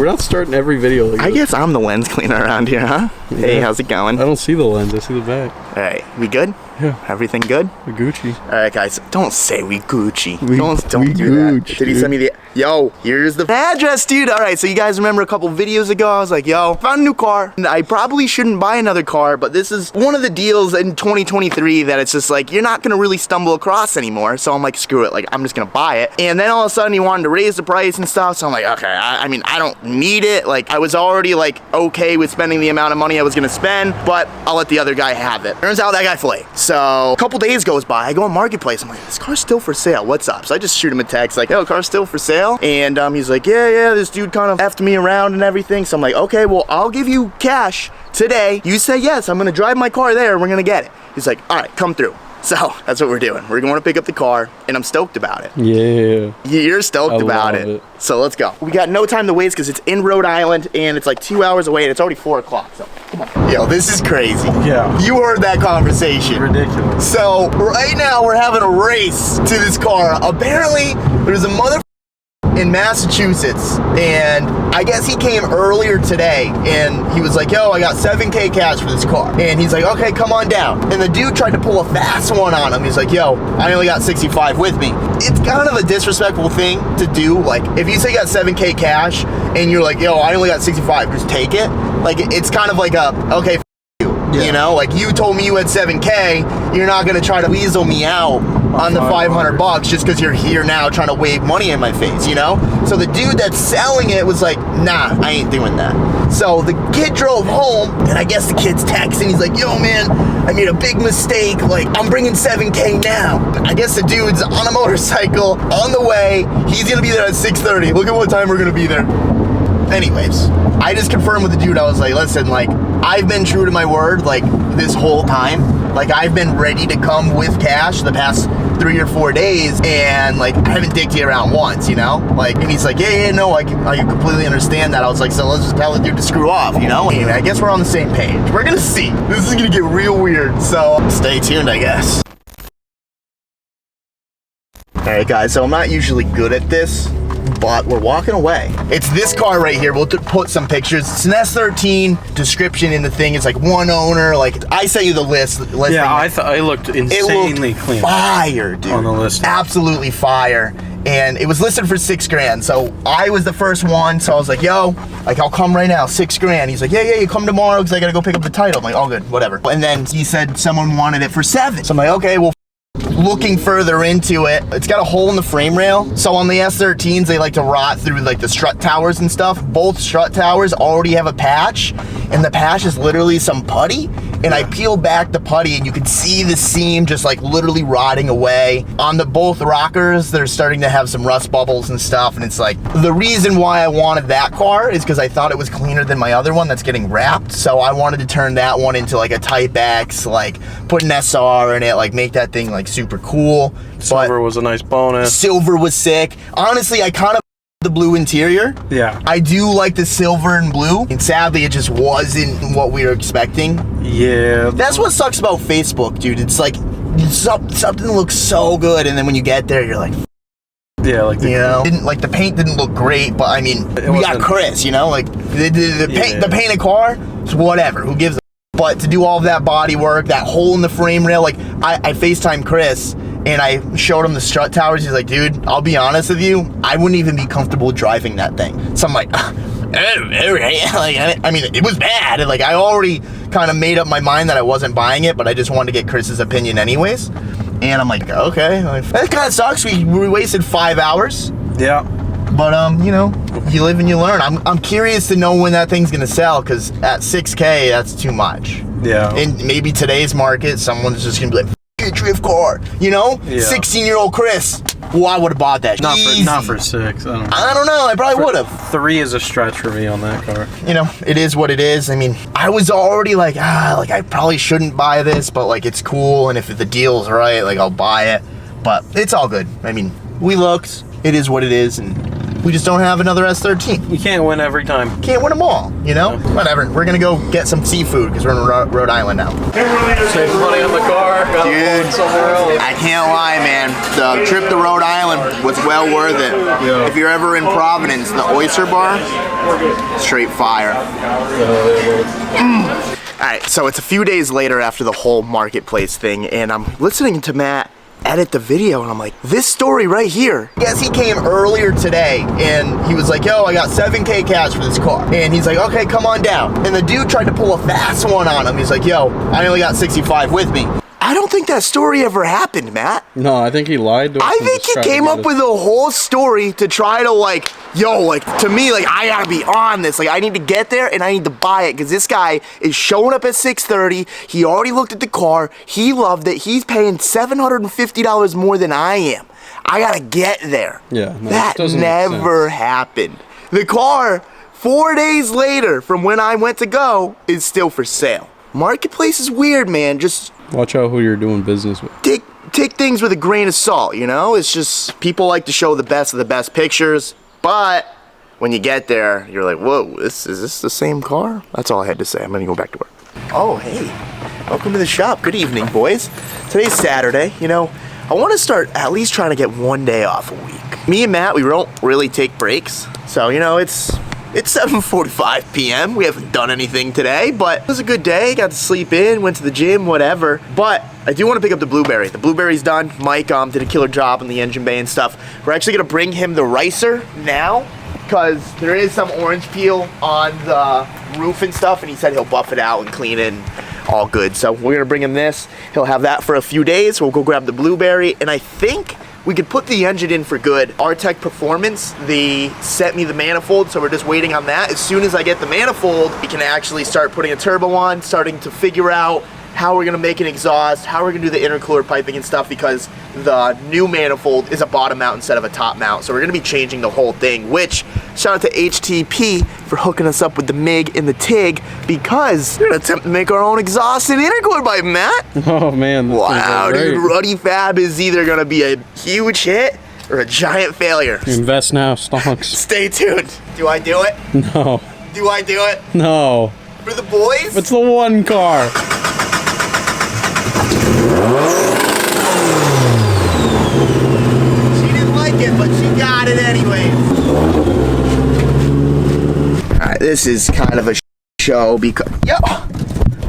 we're not starting every video like I guess I'm the lens cleaner around here, huh? Yeah. Hey, how's it going? I don't see the lens, I see the back. All right, we good? Yeah. Everything good? We're Gucci. All right, guys, don't say we Gucci. Don't we do Gucci, that. Did he send me the, yo, here's the address, dude. All right, so you guys remember a couple videos ago, I was like, yo, found a new car. And I probably shouldn't buy another car, but this is one of the deals in 2023 that it's just like, you're not gonna really stumble across anymore. So I'm like, screw it, like, I'm just gonna buy it. And then all of a sudden he wanted to raise the price and stuff. So I'm like, okay, I mean, I don't need it. Like, I was already like, okay with spending the amount of money I was gonna spend, but I'll let the other guy have it. Turns out that guy flayed. So a couple days goes by, I go on Marketplace, I'm like, this car's still for sale, what's up? So I just shoot him a text like, yo, car's still for sale? And he's like, yeah, this dude kind of effed me around and everything. So I'm like, okay, well, I'll give you cash today. You say yes, I'm gonna drive my car there and we're gonna get it. He's like, all right, come through. So that's what we're doing. We're going to pick up the car and I'm stoked about it. Yeah. You're stoked about it. So let's go. We got no time to waste because it's in Rhode Island and it's like 2 hours away and it's already 4 o'clock. So come on. Yo, this is crazy. Yeah. You heard that conversation. Ridiculous. So right now we're having a race to this car. Apparently there's a mother in Massachusetts, and I guess he came earlier today and he was like, yo, I got 7K cash for this car. And he's like, okay, come on down. And the dude tried to pull a fast one on him. He's like, yo, I only got 65 with me. It's kind of a disrespectful thing to do. Like, if you say you got 7K cash and you're like, yo, I only got 65, just take it. Like, it's kind of like a, okay, yeah. You know, like, you told me you had 7K, you're not gonna try to weasel me out on the 500 bucks just because you're here now trying to wave money in my face, you know? So the dude that's selling it was like, nah, I ain't doing that. So the kid drove home, and I guess the kid's texting, he's like, yo, man, I made a big mistake, like, I'm bringing 7K now. I guess the dude's on a motorcycle, on the way, he's gonna be there at 6:30. Look at what time we're gonna be there. Anyways, I just confirmed with the dude, I was like, listen, like, I've been true to my word, like, this whole time. Like, I've been ready to come with cash the past 3 or 4 days, and, like, I haven't dicked you around once, you know? Like, and he's like, yeah, no, I completely understand that. I was like, so let's just tell the dude to screw off, you know? Anyway, I guess we're on the same page. We're gonna see. This is gonna get real weird, so stay tuned, I guess. All right, guys, so I'm not usually good at this, but we're walking away. It's this car right here. We'll put some pictures. It's an S13. Description in the thing is like one owner. Like, I sent you the list. Yeah, I looked insanely clean. Fire, dude. On the list. Absolutely fire. And it was listed for $6,000. So I was the first one. So I was like, yo, like, I'll come right now, $6,000. He's like, yeah, you come tomorrow because I got to go pick up the title. I'm like, all good, whatever. And then he said someone wanted it for $7,000. So I'm like, okay, well, looking further into it, it's got a hole in the frame rail. So on the S13s, they like to rot through like the strut towers and stuff. Both strut towers already have a patch, and the patch is literally some putty. And I peeled back the putty and you can see the seam just like literally rotting away. On the both rockers, they're starting to have some rust bubbles and stuff. And it's like, the reason why I wanted that car is because I thought it was cleaner than my other one that's getting wrapped. So I wanted to turn that one into like a Type X, like put an SR in it, like make that thing like super cool. Silver was a nice bonus. Silver was sick. Honestly, I kind of the blue interior. Yeah. I do like the silver and blue, and sadly it just wasn't what we were expecting. Yeah. That's what sucks about Facebook, dude. It's like something looks so good, and then when you get there, you're like, yeah, like, you know, the paint didn't look great, but I mean, we got Chris, you know, like the painted car, whatever, who gives a. But to do all of that body work, that hole in the frame rail, like I FaceTimed Chris and I showed him the strut towers. He's like, dude, I'll be honest with you, I wouldn't even be comfortable driving that thing. So I'm like, all right. Like, I mean, it was bad. And like, I already kind of made up my mind that I wasn't buying it, but I just wanted to get Chris's opinion anyways. And I'm like, okay, that kind of sucks. We wasted 5 hours. Yeah. But you know, you live and you learn. I'm curious to know when that thing's gonna sell, because at 6K, that's too much. Yeah. In maybe today's market, someone's just gonna be like, drift car, you know? Yeah. 16-year-old Chris. Well, I would have bought that. Not for 6. I don't know. I probably would have. 3 is a stretch for me on that car. You know, it is what it is. I mean, I was already like, like I probably shouldn't buy this, but like it's cool, and if the deal's right, like I'll buy it. But it's all good. I mean, we looked. It is what it is, and We just don't have another S13. You can't win every time. Can't win them all, you know? Whatever. We're gonna go get some seafood because we're in Rhode Island now. Save money on the car. Got Dude, somewhere else. I can't lie, man. The trip to Rhode Island was well worth it. Yeah. If you're ever in Providence, the Oyster Bar, straight fire. Alright, so it's a few days later after the whole marketplace thing, and I'm listening to Matt edit the video, and I'm like, this story right here. Yes, he came earlier today, and he was like, yo, I got $7K cash for this car. And he's like, okay, come on down. And the dude tried to pull a fast one on him. He's like, yo, I only got 65 with me. I don't think that story ever happened, Matt. No, I think he lied to us. I think he came up with a whole story to try to like, yo, like to me, like I gotta be on this. Like I need to get there and I need to buy it because this guy is showing up at 6:30. He already looked at the car. He loved it. He's paying $750 more than I am. I gotta get there. Yeah, no, that never happened. The car, 4 days later from when I went to go, is still for sale. Marketplace is weird, man. Just watch out who you're doing business with. Take things with a grain of salt, you know? It's just, people like to show the best of the best pictures, but when you get there, you're like, whoa, is this the same car? That's all I had to say. I'm gonna go back to work. Oh, hey, welcome to the shop. Good evening, boys. Today's Saturday, you know, I wanna start at least trying to get one day off a week. Me and Matt, we don't really take breaks, so, you know, it's 7:45 p.m. We haven't done anything today, but it was a good day. Got to sleep in, went to the gym, whatever. But I do want to pick up the blueberry. The blueberry's done. Mike did a killer job on the engine bay and stuff. We're actually gonna bring him the ricer now because there is some orange peel on the roof and stuff, and he said he'll buff it out and clean it and all good. So we're gonna bring him this. He'll have that for a few days. We'll go grab the blueberry, and I think we could put the engine in for good. Artec Performance, they sent me the manifold, so we're just waiting on that. As soon as I get the manifold, we can actually start putting a turbo on, starting to figure out how we're gonna make an exhaust, how we're gonna do the intercooler piping and stuff, because the new manifold is a bottom mount instead of a top mount. So we're gonna be changing the whole thing, which, shout out to HTP for hooking us up with the MIG and the TIG, because we're gonna attempt to make our own exhaust and intercooler pipe, Matt. Oh man. Wow, dude, Ruddy Fab is either gonna be a huge hit or a giant failure. Invest now, stonks. Stay tuned. Do I do it? No. Do I do it? No. For the boys? It's the one car. She didn't like it, but she got it anyways. Alright, this is kind of a show because, yo,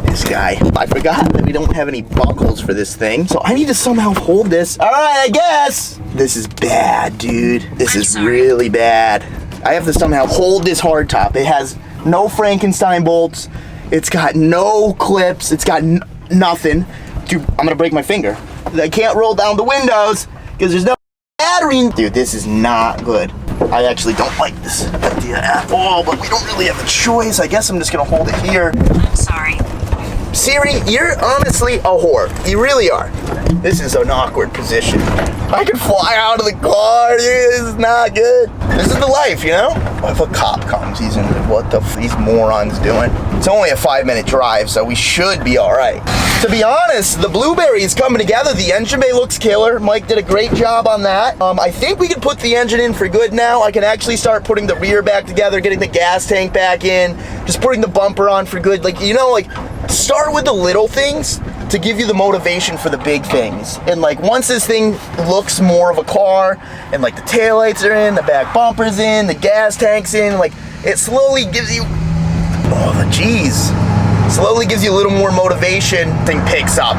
this guy, I forgot that we don't have any buckles for this thing, so I need to somehow hold this. Alright, I guess. This is bad, dude. This is really bad. I have to somehow hold this hardtop. It has no Frankenstein bolts. It's got no clips. It's got nothing. Dude, I'm gonna break my finger. I can't roll down the windows because there's no battery. Dude, this is not good. I actually don't like this idea at all, but we don't really have a choice. I guess I'm just gonna hold it here. I'm sorry. Siri, you're honestly a whore. You really are. This is an awkward position. I could fly out of the car, dude. This is not good. This is the life, you know? What if a cop comes? He's in, what the f these morons doing? It's only a 5-minute drive, so we should be all right. To be honest, the blueberry is coming together. The engine bay looks killer. Mike did a great job on that. I think we can put the engine in for good now. I can actually start putting the rear back together, getting the gas tank back in, just putting the bumper on for good. Like, you know, like, start with the little things to give you the motivation for the big things. And like, once this thing looks more of a car, and like the taillights are in, the back bumper's in, the gas tank's in, like, it slowly gives you, oh, the G's. Slowly gives you a little more motivation. Thing picks up.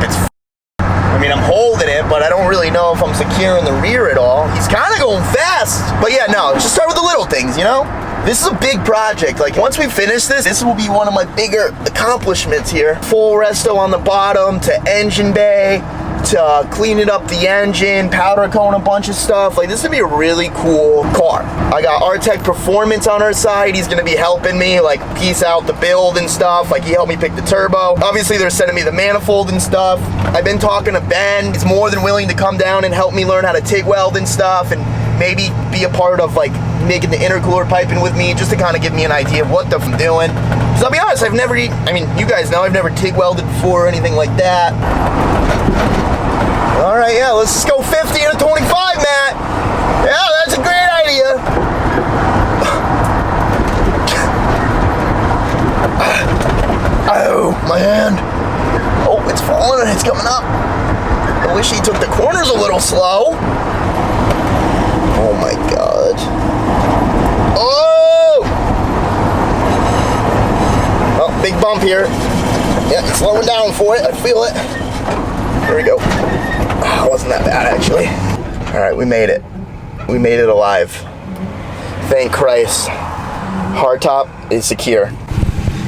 I mean, I'm holding it, but I don't really know if I'm securing the rear at all. He's kind of going fast. But yeah, no, just start with the little things, you know? This is a big project. Like, once we finish this, this will be one of my bigger accomplishments here. Full resto on the bottom, to engine bay, to cleaning up the engine, powder coat a bunch of stuff. Like, this would be a really cool car. I got Artec Performance on our side. He's gonna be helping me, like, piece out the build and stuff. Like, he helped me pick the turbo. Obviously, they're sending me the manifold and stuff. I've been talking to Ben. He's more than willing to come down and help me learn how to TIG weld and stuff, and maybe be a part of, like, making the intercooler piping with me, just to kind of give me an idea of what the f I'm doing. Because I'll be honest, I've never, I mean, you guys know, I've never TIG welded before or anything like that. All right, yeah, let's just go 50 and a 25, Matt. Yeah, that's a great idea. little slow. Oh my God. Oh! Oh, big bump here. Yeah, slowing down for it. I feel it. There we go. Oh, wasn't that bad, actually. All right, we made it. We made it alive. Thank Christ. Hardtop is secure.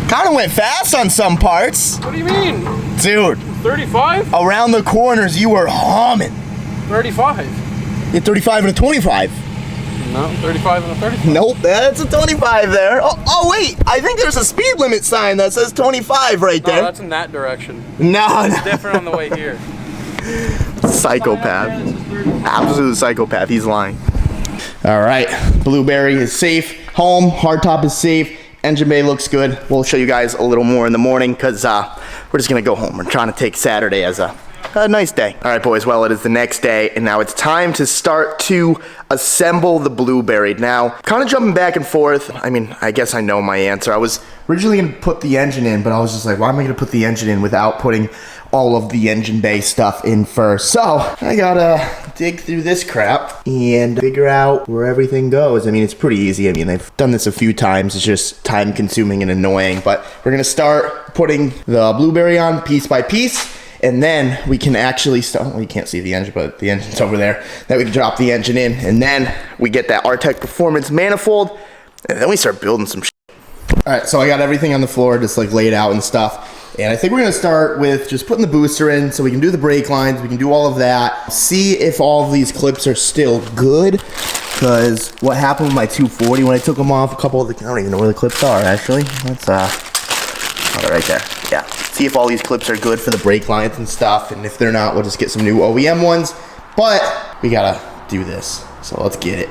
Kind of went fast on some parts. What do you mean? Dude. 35? Around the corners, you were humming. 35. You 35 and a 25. No, 35 and a 35. Nope, that's a 25 there. Oh, wait, I think there's a speed limit sign that says 25 right there. No, that's in that direction. No, It's different on the way here. Psychopath. Absolute psychopath, he's lying. All right, Blueberry is safe. Home, hardtop is safe. Engine bay looks good. We'll show you guys a little more in the morning because we're just gonna go home. We're trying to take Saturday as a nice day. All right, boys, well, it is the next day, and now it's time to start to assemble the Blueberry. Now, kind of jumping back and forth. I mean, I guess I know my answer. I was originally gonna put the engine in, but I was just like, why am I gonna put the engine in without putting all of the engine bay stuff in first? So, I gotta dig through this crap and figure out where everything goes. I mean, it's pretty easy. I mean, they've done this a few times. It's just time consuming and annoying, but we're gonna start putting the Blueberry on piece by piece. And then we can actually start, well, you can't see the engine, but the engine's over there. Then we can drop the engine in, and then we get that R-Tech Performance manifold, and then we start building some shit. All right, so I got everything on the floor, just like laid out and stuff. And I think we're gonna start with just putting the booster in so we can do the brake lines, we can do all of that. See if all of these clips are still good, because what happened with my 240 when I took them off, a couple of the, I don't even know where the clips are, actually. That's, oh, right there, yeah. See if all these clips are good for the brake lines and stuff, and if they're not, we'll just get some new OEM ones. But we gotta do this, so let's get it.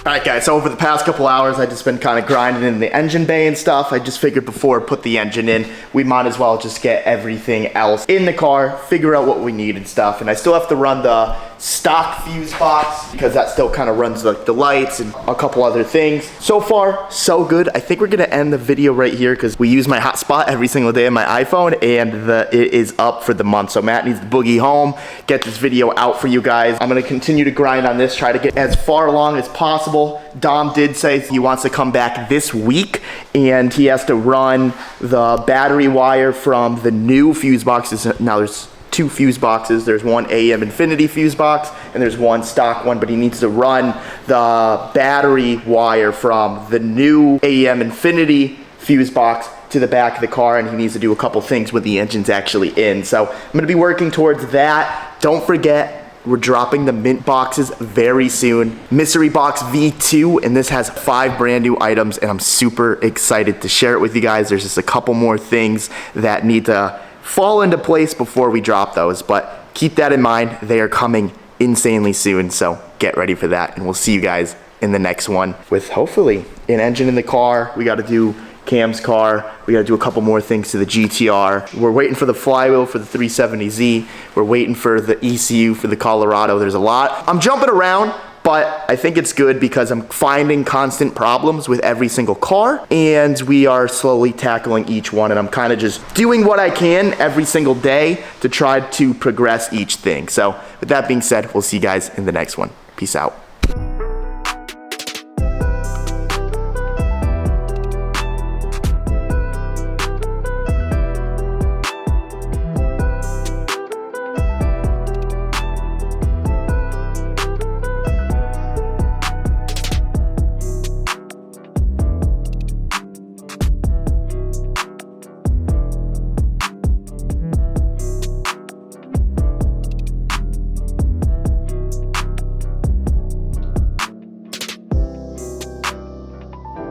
Alright guys, so over the past couple hours I just been kind of grinding in the engine bay and stuff. I just figured before I put the engine in, we might as well just get everything else in the car, figure out what we need and stuff. And I still have to run the stock fuse box because that still kind of runs like the lights and a couple other things. So far, so good. I think we're gonna end the video right here because we use my hotspot every single day on my iPhone and it is up for the month. So Matt needs to boogie home, get this video out for you guys. I'm gonna continue to grind on this, try to get as far along as possible. Dom did say he wants to come back this week and he has to run the battery wire from the new fuse boxes. Now there's two fuse boxes. There's one AEM Infinity fuse box and there's one stock one, but he needs to run the battery wire from the new AEM Infinity fuse box to the back of the car, and he needs to do a couple things when the engine's actually in. So I'm gonna be working towards that. Don't forget, we're dropping the mint boxes very soon. Mystery Box V2, and this has 5 brand new items, and I'm super excited to share it with you guys. There's just a couple more things that need to fall into place before we drop those, but keep that in mind. They are coming insanely soon, so get ready for that, and we'll see you guys in the next one with hopefully an engine in the car. We got to do Cam's car. We got to do a couple more things to the GTR. We're waiting for the flywheel for the 370Z. We're waiting for the ECU for the Colorado. There's a lot. I'm jumping around, but I think it's good because I'm finding constant problems with every single car, and we are slowly tackling each one, and I'm kind of just doing what I can every single day to try to progress each thing. So with that being said, we'll see you guys in the next one. Peace out.